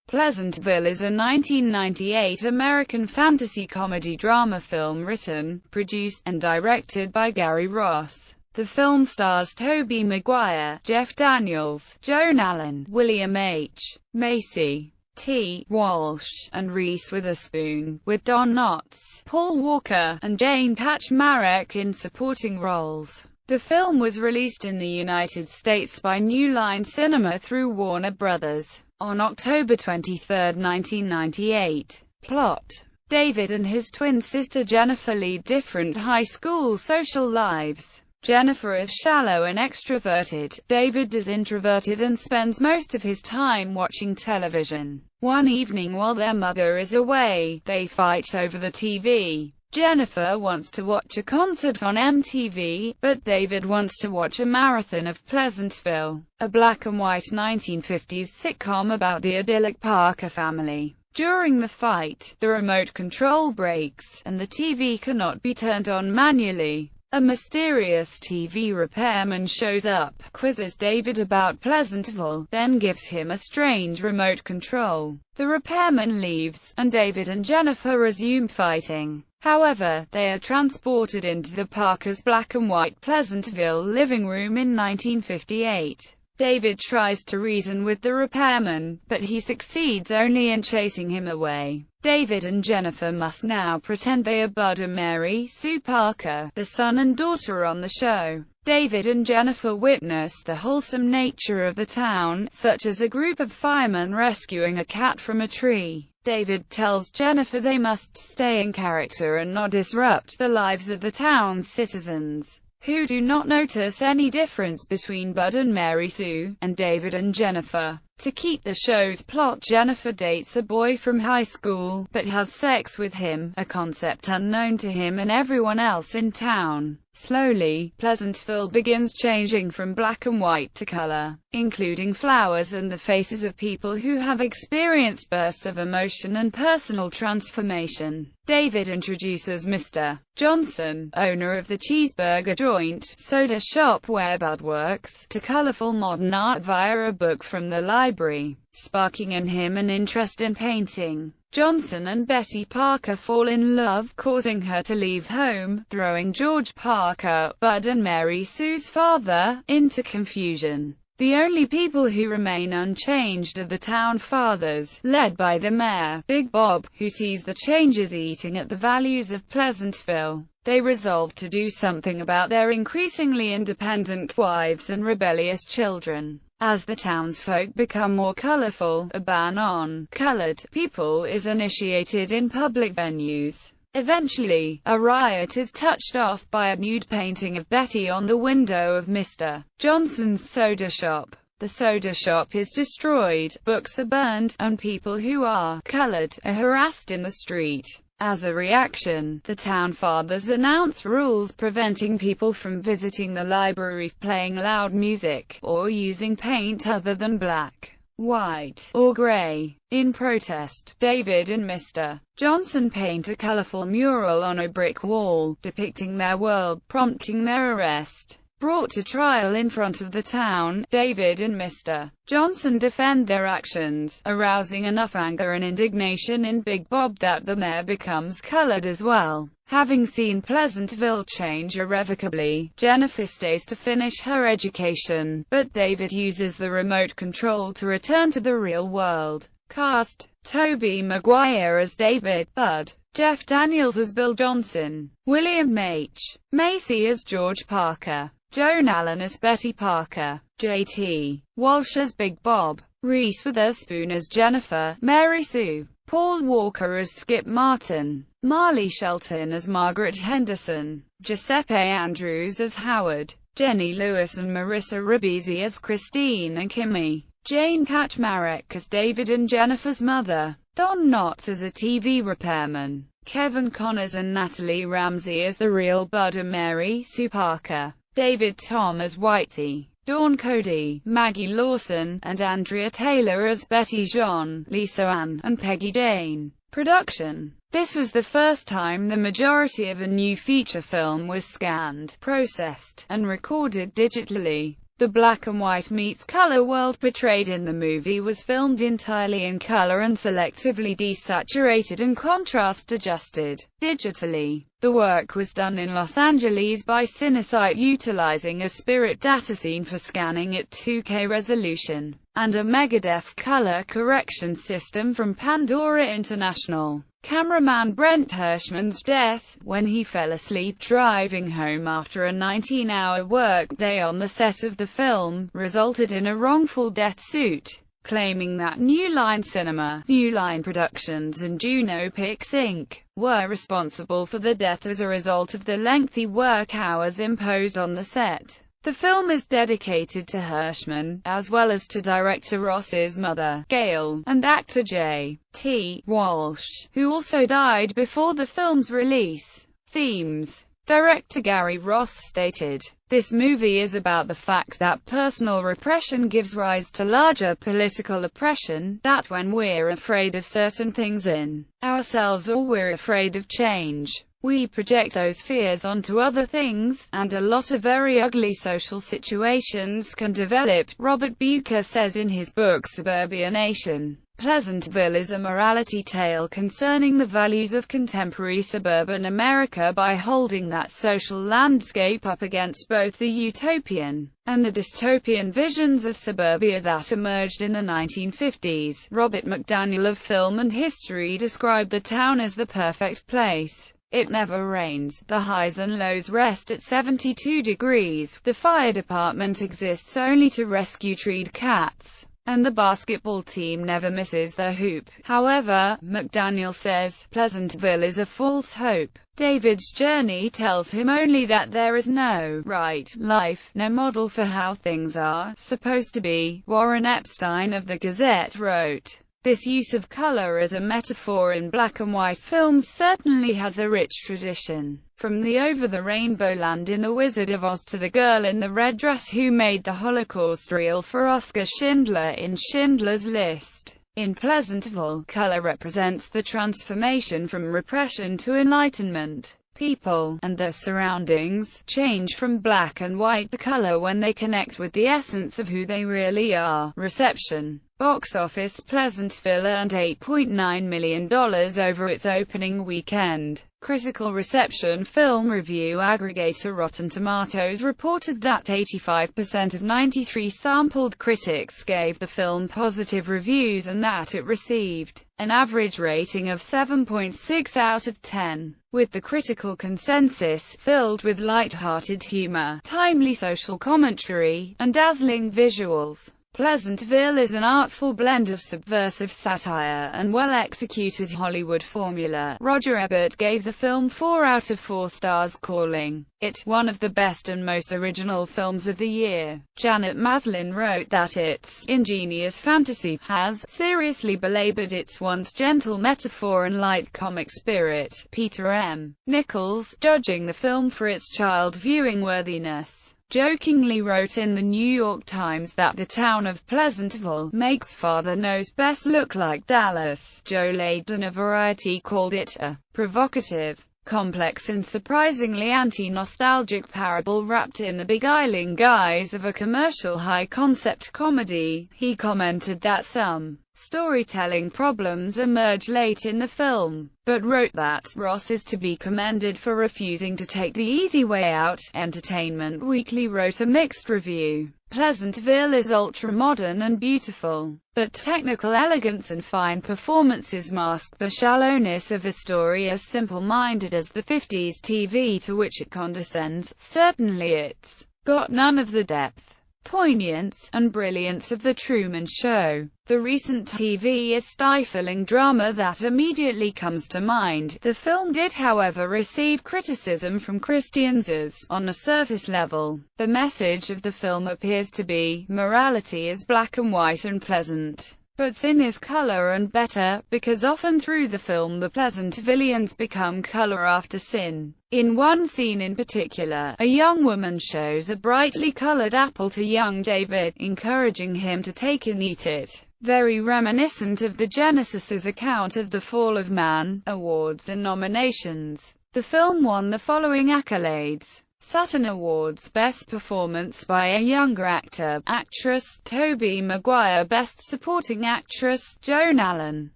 Pleasantville is a 1998 American fantasy comedy drama film written, produced, and directed by Gary Ross. The film stars Tobey Maguire, Jeff Daniels, Joan Allen, William H. Macy, T. Walsh, and Reese Witherspoon, with Don Knotts, Paul Walker, and Jane Kaczmarek in supporting roles. The film was released in the United States by New Line Cinema through Warner Brothers on October 23, 1998. Plot: David and his twin sister Jennifer lead different high school social lives. Jennifer is shallow and extroverted. David is introverted and spends most of his time watching television. One evening while their mother is away, they fight over the TV. Jennifer wants to watch a concert on MTV, but David wants to watch a marathon of Pleasantville, a black-and-white 1950s sitcom about the idyllic Parker family. During the fight, the remote control breaks, and the TV cannot be turned on manually. A mysterious TV repairman shows up, quizzes David about Pleasantville, then gives him a strange remote control. The repairman leaves, and David and Jennifer resume fighting. However, they are transported into the Parkers' black-and-white Pleasantville living room in 1958. David tries to reason with the repairman, but he succeeds only in chasing him away. David and Jennifer must now pretend they are Bud and Mary Sue Parker, the son and daughter on the show. David and Jennifer witness the wholesome nature of the town, such as a group of firemen rescuing a cat from a tree. David tells Jennifer they must stay in character and not disrupt the lives of the town's citizens, who do not notice any difference between Bud and Mary Sue, and David and Jennifer. To keep the show's plot, Jennifer dates a boy from high school, but has sex with him, a concept unknown to him and everyone else in town. Slowly, Pleasantville begins changing from black and white to color, including flowers and the faces of people who have experienced bursts of emotion and personal transformation. David introduces Mr. Johnson, owner of the cheeseburger joint, soda shop where Bud works, to colorful modern art via a book from the library, sparking in him an interest in painting. Johnson and Betty Parker fall in love, causing her to leave home, throwing George Parker, Bud and Mary Sue's father, into confusion. The only people who remain unchanged are the town fathers, led by the mayor, Big Bob, who sees the changes eating at the values of Pleasantville. They resolve to do something about their increasingly independent wives and rebellious children. As the townsfolk become more colorful, a ban on colored people is initiated in public venues. Eventually, a riot is touched off by a nude painting of Betty on the window of Mr. Johnson's soda shop. The soda shop is destroyed, books are burned, and people who are colored are harassed in the street. As a reaction, the town fathers announce rules preventing people from visiting the library, playing loud music, or using paint other than black, white, or gray. In protest, David and Mr. Johnson paint a colorful mural on a brick wall, depicting their world, prompting their arrest. Brought to trial in front of the town, David and Mr. Johnson defend their actions, arousing enough anger and indignation in Big Bob that the mayor becomes colored as well. Having seen Pleasantville change irrevocably, Jennifer stays to finish her education, but David uses the remote control to return to the real world. Cast: Tobey Maguire as David, Bud, Jeff Daniels as Bill Johnson, William H. Macy as George Parker, Joan Allen as Betty Parker, J.T. Walsh as Big Bob, Reese Witherspoon as Jennifer, Mary Sue, Paul Walker as Skip Martin, Marley Shelton as Margaret Henderson, Giuseppe Andrews as Howard, Jenny Lewis and Marissa Ribisi as Christine and Kimmy, Jane Kaczmarek as David and Jennifer's mother, Don Knotts as a TV repairman, Kevin Connors and Natalie Ramsey as the real Bud and Mary Sue Parker, David Tom as Whitey, Dawn Cody, Maggie Lawson, and Andrea Taylor as Betty Jean, Lisa Ann, and Peggy Dane. Production: This was the first time the majority of a new feature film was scanned, processed, and recorded digitally. The black and white meets color world portrayed in the movie was filmed entirely in color and selectively desaturated and contrast adjusted digitally. The work was done in Los Angeles by Cinesite utilizing a Spirit datascene for scanning at 2K resolution, and a Megadef color correction system from Pandora International. Cameraman Brent Hirschman's death, when he fell asleep driving home after a 19-hour workday on the set of the film, resulted in a wrongful death suit, claiming that New Line Cinema, New Line Productions and Juno Pix Inc. were responsible for the death as a result of the lengthy work hours imposed on the set. The film is dedicated to Hirschman, as well as to director Ross's mother, Gail, and actor J.T. Walsh, who also died before the film's release. Themes. Director Gary Ross stated, "This movie is about the fact that personal repression gives rise to larger political oppression, that when we're afraid of certain things in ourselves or we're afraid of change, we project those fears onto other things, and a lot of very ugly social situations can develop." Robert Bucher says in his book Suburbia Nation, Pleasantville is a morality tale concerning the values of contemporary suburban America by holding that social landscape up against both the utopian and the dystopian visions of suburbia that emerged in the 1950s. Robert McDaniel of Film and History described the town as the perfect place. It never rains, the highs and lows rest at 72 degrees, the fire department exists only to rescue treed cats, and the basketball team never misses the hoop. However, McDaniel says, Pleasantville is a false hope. David's journey tells him only that there is no right life, no model for how things are supposed to be. Warren Epstein of the Gazette wrote, "This use of color as a metaphor in black and white films certainly has a rich tradition. From the over-the-rainbow land in The Wizard of Oz to the girl in the red dress who made the Holocaust real for Oskar Schindler in Schindler's List. In Pleasantville, color represents the transformation from repression to enlightenment. People, and their surroundings, change from black and white to color when they connect with the essence of who they really are." Reception. Box office. Pleasantville earned $8.9 million over its opening weekend. Critical reception. Film review aggregator Rotten Tomatoes reported that 85% of 93 sampled critics gave the film positive reviews and that it received an average rating of 7.6 out of 10, with the critical consensus filled with light-hearted humor, timely social commentary, and dazzling visuals. Pleasantville is an artful blend of subversive satire and well-executed Hollywood formula. Roger Ebert gave the film 4 out of 4 stars, calling it one of the best and most original films of the year. Janet Maslin wrote that its ingenious fantasy has seriously belabored its once gentle metaphor and light comic spirit. Peter M. Nichols, judging the film for its child viewing worthiness, jokingly wrote in the New York Times that the town of Pleasantville makes Father Knows Best look like Dallas. Joe Layden of Variety called it a provocative, complex and surprisingly anti-nostalgic parable wrapped in the beguiling guise of a commercial high-concept comedy. He commented that some storytelling problems emerge late in the film, but wrote that Ross is to be commended for refusing to take the easy way out. Entertainment Weekly wrote a mixed review. Pleasantville is ultra-modern and beautiful, but technical elegance and fine performances mask the shallowness of a story as simple-minded as the 50s TV to which it condescends. Certainly it's got none of the depth, poignance, and brilliance of The Truman Show, the recent TV stifling drama that immediately comes to mind. The film did, however, receive criticism from Christians as, on a surface level, the message of the film appears to be, morality is black and white and pleasant, but sin is color and better, because often through the film the Pleasantvilleans become color after sin. In one scene in particular, a young woman shows a brightly colored apple to young David, encouraging him to take and eat it. Very reminiscent of the Genesis's account of the fall of man. Awards and nominations. The film won the following accolades: Saturn Awards Best Performance by a Younger Actor, Actress, Tobey Maguire. Best Supporting Actress, Joan Allen.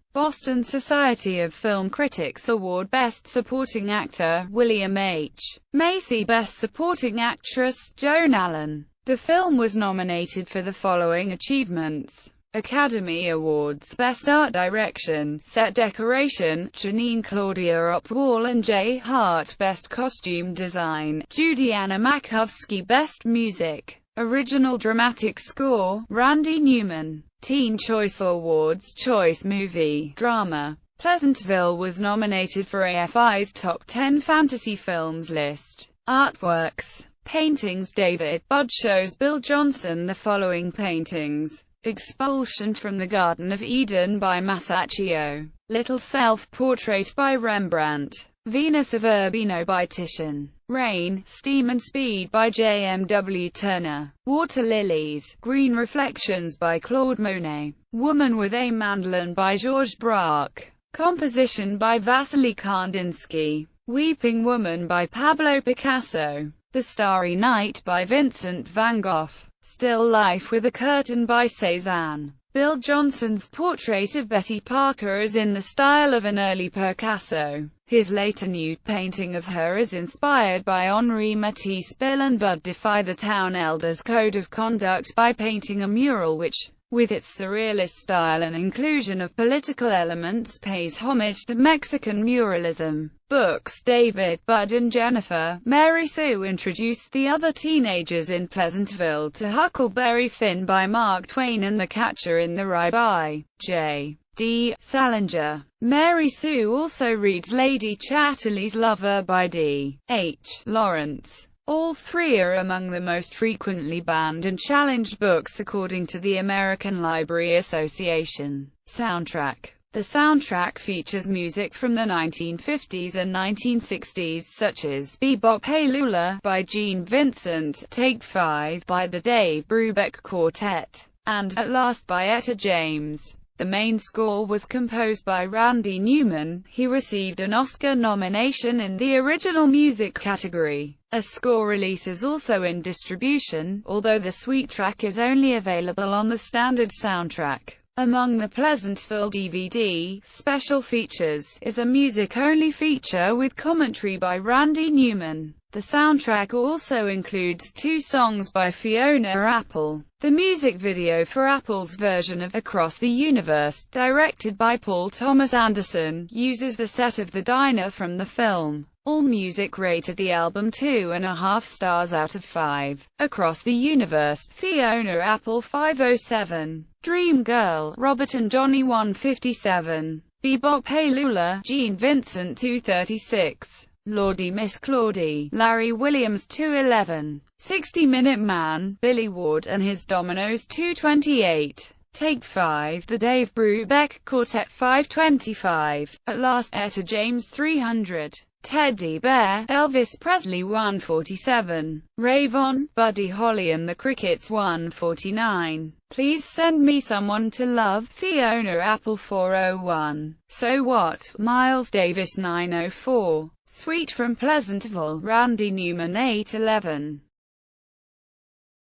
Boston Society of Film Critics Award Best Supporting Actor, William H. Macy. Best Supporting Actress, Joan Allen. The film was nominated for the following achievements: Academy Awards Best Art Direction, Set Decoration, Janine Claudia Opwall and J. Hart. Best Costume Design, Judy Anna Makovsky. Best Music, Original Dramatic Score, Randy Newman. Teen Choice Awards Choice Movie, Drama. Pleasantville was nominated for AFI's Top 10 Fantasy Films list. Artworks, Paintings. David Budd shows Bill Johnson the following paintings: Expulsion from the Garden of Eden by Masaccio, Little Self-Portrait by Rembrandt, Venus of Urbino by Titian, Rain, Steam and Speed by J.M.W. Turner, Water Lilies, Green Reflections by Claude Monet, Woman with a Mandolin by Georges Braque, Composition by Vasily Kandinsky, Weeping Woman by Pablo Picasso, The Starry Night by Vincent van Gogh, Still Life with a Curtain by Cézanne. Bill Johnson's portrait of Betty Parker is in the style of an early Picasso. His later nude painting of her is inspired by Henri Matisse. Bill and Bud defy the town elders' code of conduct by painting a mural which, with its surrealist style and inclusion of political elements, pays homage to Mexican muralism. Books. David Budd and Jennifer Mary Sue introduced the other teenagers in Pleasantville to Huckleberry Finn by Mark Twain and The Catcher in the Rye by J. D. Salinger. Mary Sue also reads Lady Chatterley's Lover by D. H. Lawrence. All three are among the most frequently banned and challenged books according to the American Library Association. Soundtrack. The soundtrack features music from the 1950s and 1960s such as Bebop Hey Lula by Gene Vincent, Take 5 by the Dave Brubeck Quartet, and At Last by Etta James. The main score was composed by Randy Newman. He received an Oscar nomination in the original music category. A score release is also in distribution, although the suite track is only available on the standard soundtrack. Among the Pleasantville DVD special features is a music-only feature with commentary by Randy Newman. The soundtrack also includes 2 songs by Fiona Apple. The music video for Apple's version of Across the Universe, directed by Paul Thomas Anderson, uses the set of the diner from the film. AllMusic rated the album 2.5 stars out of 5. Across the Universe, Fiona Apple 507. Dream Girl, Robert and Johnny 157. Bebop Hey Lula, Gene Vincent 236. Lordy Miss Claudie, Larry Williams 211. 60-Minute Man, Billy Ward and His Dominoes 228. Take 5, The Dave Brubeck Quartet 525. At Last, Etta James 300. Teddy Bear, Elvis Presley 147. Rayvon, Buddy Holly and the Crickets 149. Please Send Me Someone to Love, Fiona Apple 401. So What, Miles Davis 904. Suite from Pleasantville, Randy Newman 811.